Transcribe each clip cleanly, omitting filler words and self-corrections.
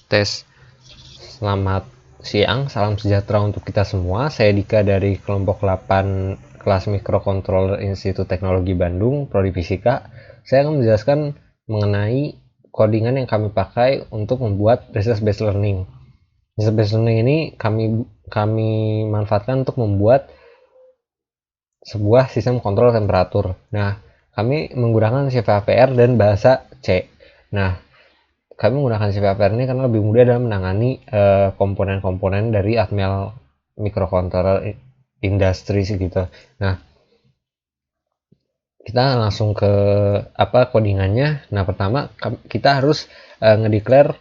Tes. Selamat siang, salam sejahtera untuk kita semua. Saya Dika dari kelompok 8 kelas Microcontroller Institut Teknologi Bandung, Prodi Fisika. Saya akan menjelaskan mengenai codingan yang kami pakai untuk membuat research-based learning. Research-based learning ini kami manfaatkan untuk membuat sebuah sistem kontrol temperatur. Nah, kami menggunakan CVAPR dan bahasa C. Nah, kami menggunakan CVAPR ini karena lebih mudah dalam menangani komponen-komponen dari Atmel microcontroller industri gitu. Nah, kita langsung ke codingannya. Nah, pertama kita harus ngedeclare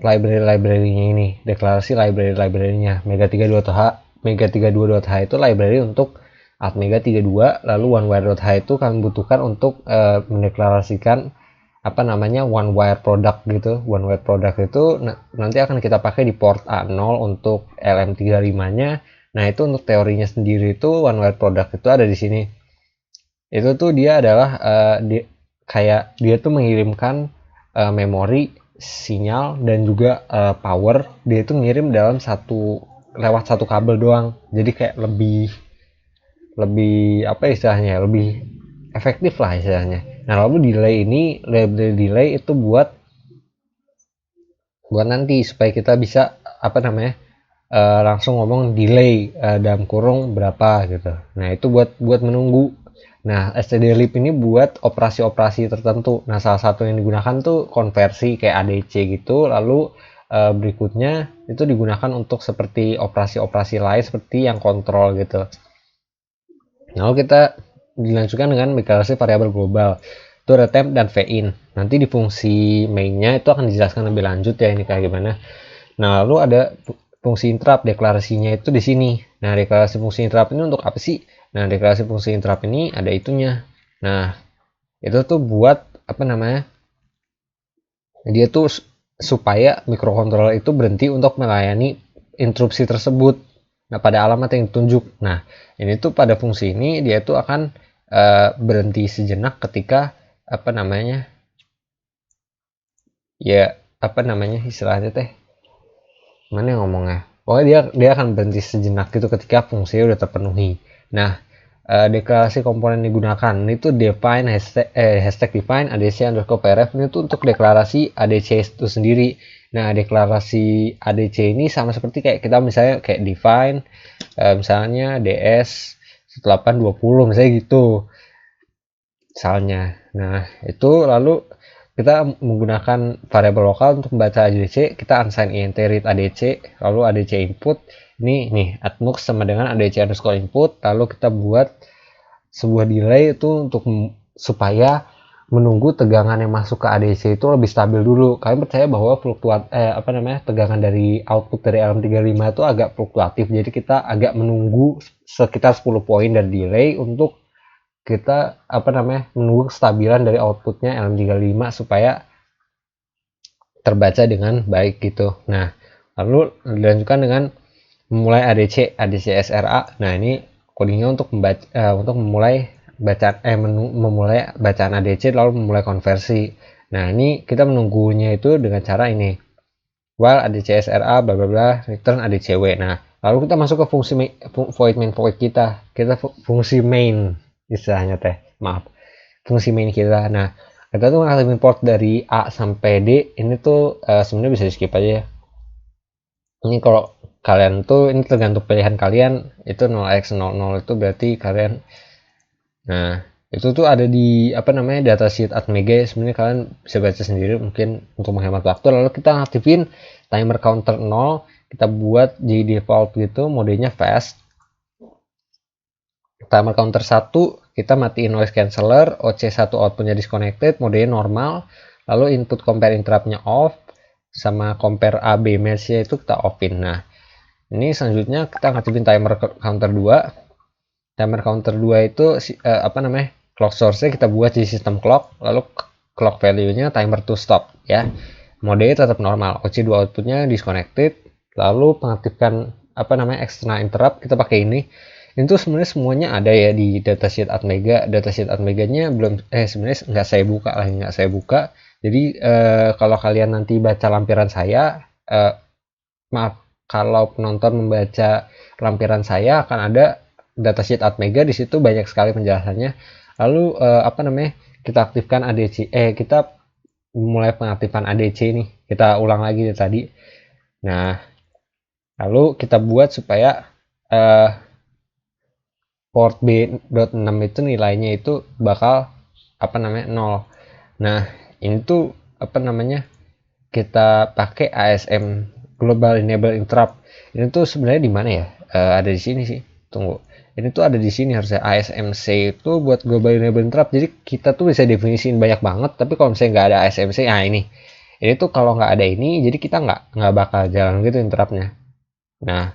library-library-nya ini, deklarasi library-library-nya. Mega32.h itu library untuk Atmega 32, lalu OneWire.h itu kami butuhkan untuk mendeklarasikan one wire product gitu. One wire product itu nanti akan kita pakai di port A0 untuk LM35-nya. Nah, itu untuk teorinya sendiri itu one wire product itu ada di sini. Itu tuh dia adalah dia tuh mengirimkan memori, sinyal dan juga power. Dia itu ngirim dalam lewat satu kabel doang. Jadi kayak lebih lebih efektif lah istilahnya. Nah, lalu delay itu buat nanti supaya kita bisa langsung ngomong delay dalam kurung berapa gitu. Nah, itu buat menunggu. Nah, stdlib ini buat operasi-operasi tertentu. Nah, salah satu yang digunakan tuh konversi kayak ADC gitu. Lalu berikutnya itu digunakan untuk seperti operasi-operasi lain seperti yang kontrol gitu. Lalu kita dilanjutkan dengan deklarasi variabel global, itu retemp dan vin. Nanti di fungsi mainnya itu akan dijelaskan lebih lanjut ya ini kayak gimana. Nah, lalu ada fungsi interrupt, deklarasinya itu di sini. Nah, deklarasi fungsi interrupt ini untuk apa sih? Nah, deklarasi fungsi interrupt ini ada itunya. Nah, itu tuh buat dia tuh supaya microcontroller itu berhenti untuk melayani interupsi tersebut. Nah, pada alamat yang ditunjuk. Nah, ini tuh pada fungsi ini dia tuh akan berhenti sejenak ketika istilahnya teh mana yang ngomongnya. Pokoknya dia akan berhenti sejenak gitu ketika fungsinya udah terpenuhi. Nah, deklarasi komponen digunakan itu define hashtag define adc_prf ini tuh untuk deklarasi ADC itu sendiri. Nah, deklarasi ADC ini sama seperti kayak kita misalnya kayak define misalnya ds 1820 misalnya gitu misalnya. Nah, itu lalu kita menggunakan variabel lokal untuk membaca ADC, kita unsign int read ADC, lalu ADC input. Ini nih atmux sama dengan ADC underscore input, lalu kita buat sebuah delay itu untuk supaya menunggu tegangan yang masuk ke ADC itu lebih stabil dulu. Kalian percaya bahwa tegangan dari output dari LM35 itu agak fluktuatif. Jadi kita agak menunggu sekitar 10 poin dari delay untuk kita menunggu kestabilan dari outputnya LM35 supaya terbaca dengan baik gitu. Nah, lalu dilanjutkan dengan memulai ADC SRA. Nah, ini codingnya untuk memulai memulai bacaan ADC lalu memulai konversi. Nah, ini kita menunggunya itu dengan cara ini. While ADC SRA bla bla bla return ADCW. Nah, lalu kita masuk ke fungsi void main void kita. Kita fungsi main istilahnya teh. Maaf. Fungsi main kita. Nah, kita tuh ngaktifin port dari A sampai D. Ini tuh sebenarnya bisa di skip aja ya. Ini kalau kalian tuh ini tergantung pilihan kalian, itu 0x00 itu berarti kalian. Nah, itu tuh ada di datasheet Atmega. Sebenarnya kalian bisa baca sendiri mungkin untuk menghemat waktu. Lalu kita aktifin timer counter 0, kita buat jadi default gitu, modenya fast. Timer counter 1 kita matiin noise canceller, OC1 outputnya disconnected, modenya normal. Lalu input compare interruptnya off, sama compare AB match-nya itu kita offin. Nah, ini selanjutnya kita ngaktifin timer counter 2. Timer counter 2 itu clock source-nya kita buat di sistem clock, lalu clock value-nya timer to stop ya. Modenya tetap normal, OC2 outputnya disconnected. Lalu pengaktifkan external interrupt kita pakai ini. Itu sebenarnya semuanya ada ya di datasheet Atmega. Datasheet Atmeganya belum sebenarnya nggak saya buka. Jadi kalau kalian nanti baca lampiran saya, maaf, kalau penonton membaca lampiran saya akan ada datasheet Atmega, di situ banyak sekali penjelasannya. Lalu kita aktifkan ADC, kita mulai pengaktifan ADC nih. Kita ulang lagi dari tadi. Nah, lalu kita buat supaya port B.6 itu nilainya itu bakal 0. Nah, ini tuh kita pakai ASM, Global Enable Interrupt. Ini tuh sebenarnya di mana ya? Ada di sini sih. Tunggu. Ini tuh ada di sini harusnya. ASMC itu buat Global Enable Interrupt. Jadi kita tuh bisa definisiin banyak banget. Tapi kalau misalnya nggak ada ASMC, ini. Ini tuh kalau nggak ada ini, jadi kita nggak bakal jalan gitu interruptnya. Nah,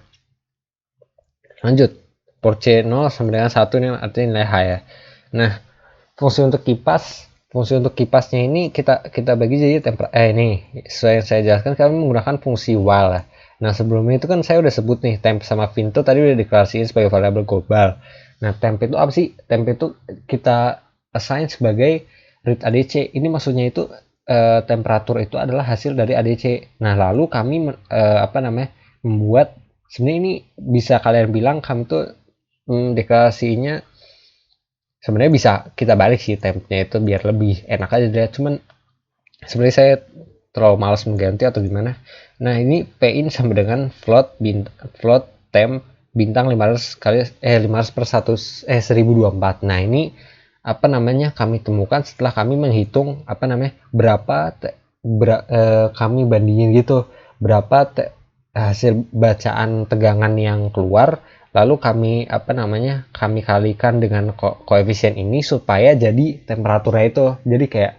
lanjut. Port C0 sama dengan 1 ini artinya nilai high ya. Nah, fungsi untuk kipasnya ini kita bagi jadi ini sesuai yang saya jelaskan, kami menggunakan fungsi while. Nah, sebelumnya itu kan saya udah sebut nih, temp sama fin itu tadi udah deklarasiin sebagai variabel global. Nah, temp itu apa sih? Temp itu kita assign sebagai read ADC. Ini maksudnya itu temperatur itu adalah hasil dari ADC. Nah, lalu kami membuat, sebenarnya ini bisa kalian bilang kami tuh deklarasinya sebenarnya bisa kita balik sih tempnya itu biar lebih enak aja deh. Cuman sebenarnya saya terlalu malas mengganti atau gimana. Nah, ini pin sama dengan float temp bintang 500 kali 500 per 1024. Nah, ini kami temukan setelah kami menghitung berapa kami bandingin gitu, berapa hasil bacaan tegangan yang keluar, lalu kami kalikan dengan koefisien ini supaya jadi temperaturnya itu. Jadi kayak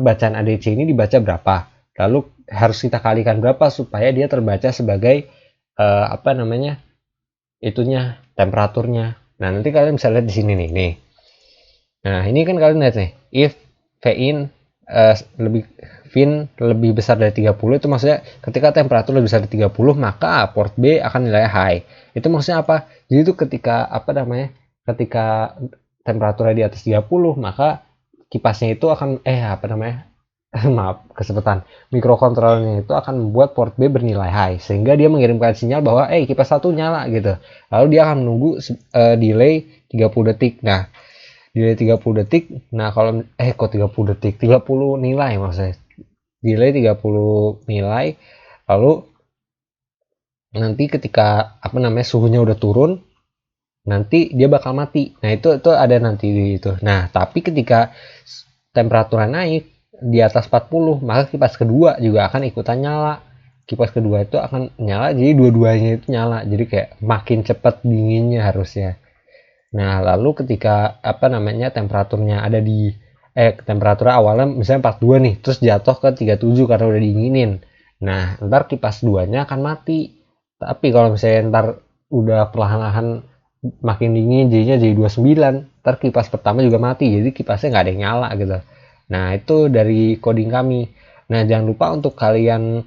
bacaan ADC ini dibaca berapa, lalu harus kita kalikan berapa supaya dia terbaca sebagai itunya temperaturnya. Nah, nanti kalian bisa lihat di sini nih. Nah, ini kan kalian lihat nih, if Vin lebih besar dari 30, itu maksudnya ketika temperatur lebih besar dari 30, maka port B akan nilai high. Itu maksudnya apa? Jadi itu ketika ketika temperaturnya di atas 30, maka kipasnya itu akan maaf kesempatan, mikrokontrolernya itu akan membuat port B bernilai high, sehingga dia mengirimkan sinyal bahwa kipas 1 nyala gitu. Lalu dia akan menunggu delay 30 detik. Nah, delay 30 detik. Nah, kalau kok 30 detik, 30 nilai maksudnya. Delay 30 nilai. Lalu nanti ketika suhunya udah turun, nanti dia bakal mati. Nah, itu ada nanti di itu. Nah, tapi ketika temperaturnya naik di atas 40, maka kipas kedua juga akan ikutan nyala. Kipas kedua itu akan nyala, jadi dua-duanya itu nyala. Jadi kayak makin cepat dinginnya harusnya. Nah, lalu ketika temperaturnya ada di temperatur awalnya misalnya 42 nih, terus jatuh ke 37 karena udah dinginin. Nah, ntar kipas 2-nya akan mati. Tapi kalau misalnya ntar udah perlahan-lahan makin dingin jadinya jadi 29, ntar kipas pertama juga mati, jadi kipasnya nggak ada yang nyala gitu. Nah, itu dari coding kami. Nah, jangan lupa untuk kalian,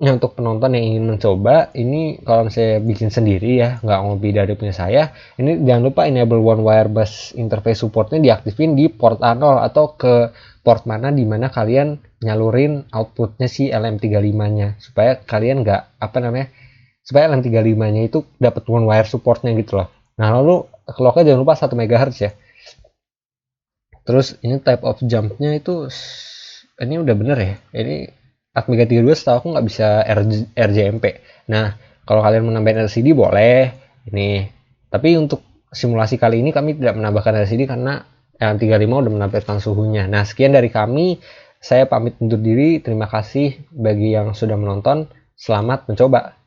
untuk penonton yang ingin mencoba ini, kalau misalnya bikin sendiri ya, nggak ngopi dari punya saya, ini jangan lupa enable one wire bus interface supportnya diaktifin di port A0 atau ke port mana dimana kalian nyalurin outputnya si LM35-nya, supaya kalian nggak supaya LM35-nya itu dapat one wire supportnya gitu loh. Nah, lalu clocknya jangan lupa 1 MHz ya. Terus ini type of jump-nya itu ini udah bener ya. Ini Atmega 32 setahu aku nggak bisa RJMP. Nah, kalau kalian menambahkan LCD boleh ini. Tapi untuk simulasi kali ini kami tidak menambahkan LCD karena LM35 udah menampilkan suhunya. Nah, sekian dari kami. Saya pamit undur diri. Terima kasih bagi yang sudah menonton. Selamat mencoba.